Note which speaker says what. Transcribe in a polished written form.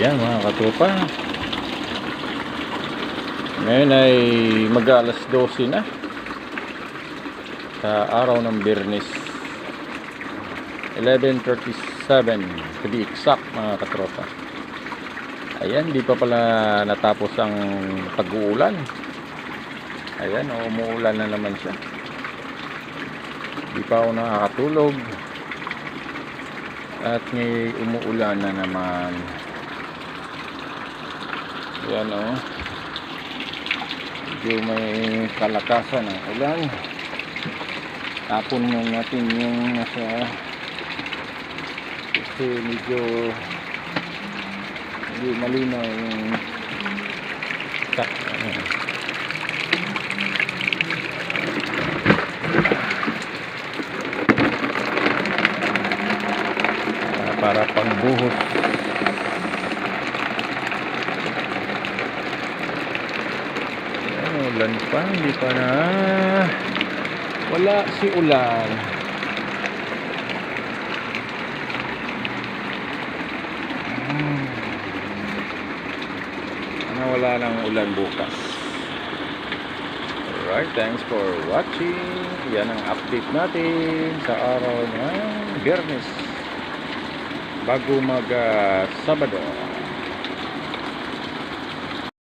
Speaker 1: Yan mga katropa, ngayon ay mag-alas 12 na sa araw ng Biyernes, 11:37 to be exact mga katropa. Ayan, di pa pala natapos ang pag-uulan. Ayan, umuulan na naman siya. Di pa ako nakakatulog at ngayon umuulan na naman. Yan medyo may kalakasan ng ulan. Tapon mo natin yung nasa, kasi medyo malinaw yung para pangbuhos. Ulan pa, hindi pa na wala si ulan. Wala lang ulan bukas. Alright, thanks for watching. Yan ang update natin sa araw ng Biyernes bago mag Sabado.